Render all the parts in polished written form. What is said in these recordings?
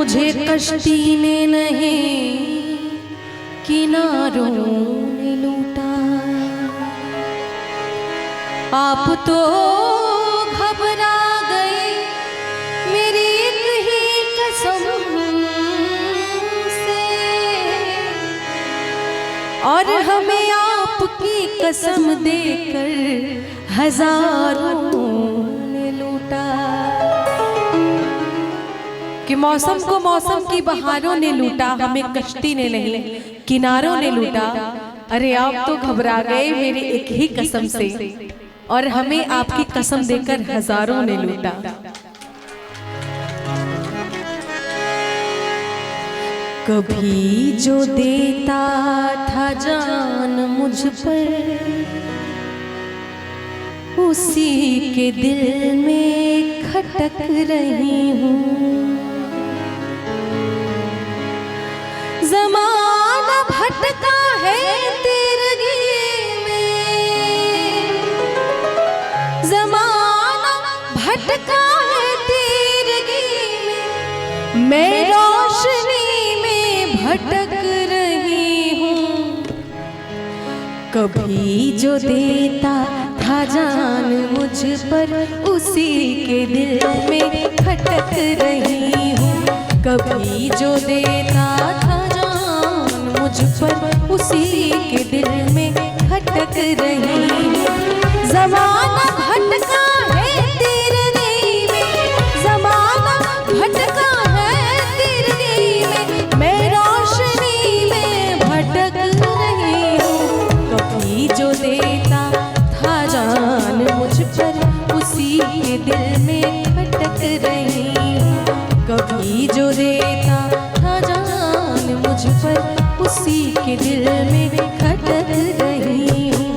मुझे कश्ती ने नहीं किनारों ने लूटा। आप तो घबरा गए मेरी एक ही कसम से, और हमें आपकी कसम देकर हजारों ने लूटा। कि मौसम को मौसम की बहारों ने लूटा, हमें कश्ती ने नहीं किनारों ने लूटा। अरे आप तो घबरा गए मेरी एक ही कसम से, और हमें आपकी कसम देकर हजारों ने लूटा। कभी जो देता था जान मुझ पर, उसी के दिल में खटक रही हूँ। ज़माना भटका है तिरगी में, ज़माना भटका है तिरगी में, मैं रोशनी में भटक रही हूँ। कभी जो देता था जान मुझ पर, उसी के दिल में खटक रही हूँ। कभी जो देता था मुझ पर, उसी के दिल में खटक रही हूँ। ज़माना भटका है तिरगी में, ज़माना भटका है तिरगी में, मैं रोशनी में भटक रही हूँ। कभी जो देता था जान मुझ पर, उसी के दिल में खटक रही हूँ। कभी जो देता था जान मुझ पर, उसी के दिल में खटक रही हूँ।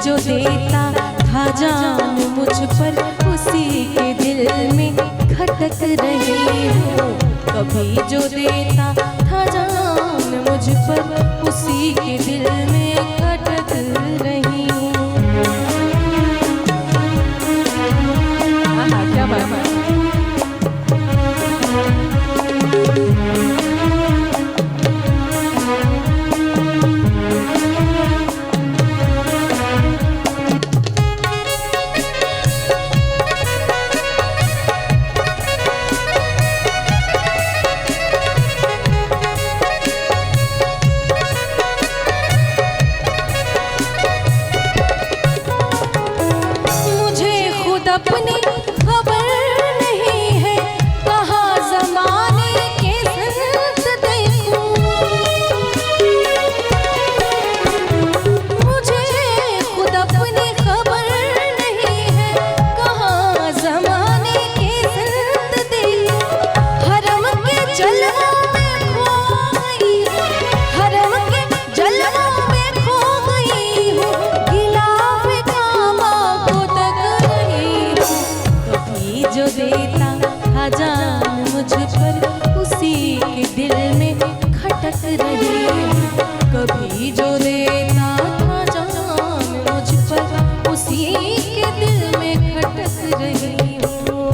जो देता था जान मुझ पर, उसी के दिल में खटक रही हूँ। कभी जो देता था जान मुझ पर, उसी के दिल में खटक रही हूँ। क्या बात है। अपनी खबर नहीं है, कहाँ ज़माने के संत देखूं। मुझे खुद अपनी खबर नहीं है, कहाँ ज़माने के संत देखूं। हरम के जलवों में खो गई हूँ, हरम के जलवों में खो गई हूँ। गिलाफ काबा को तक जो देता था जान मुझ पर, उसी के दिल में खटक रही हूँ। कभी जो देता था जान मुझ पर, उसी के दिल में खटक रही हूँ।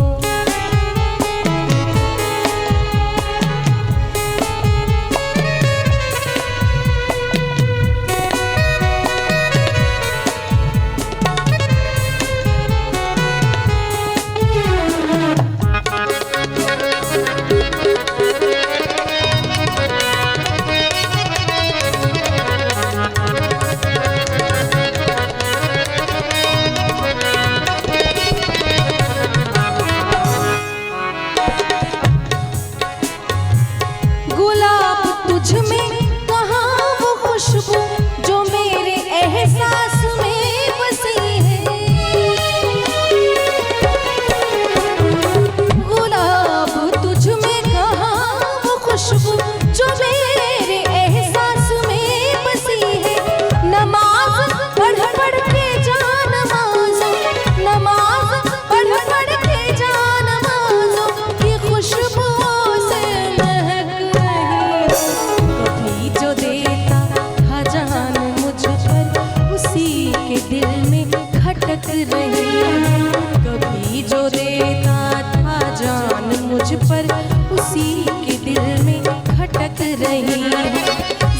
खटक रही हूँ। कभी जो देता था जान मुझ पर, उसी के दिल में खटक रही हूँ।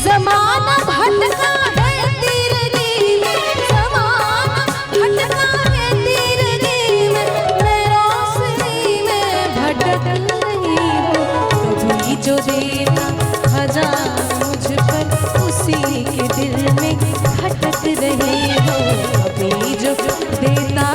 ज़माना भटका है तेरे में, ज़माना भटका है तेरे में, मैं रोशनी में भटक रही हूँ। कभी जो देता था जान मुझ पर, उसी के दिल में खटक रही हूँ। कभी जो देता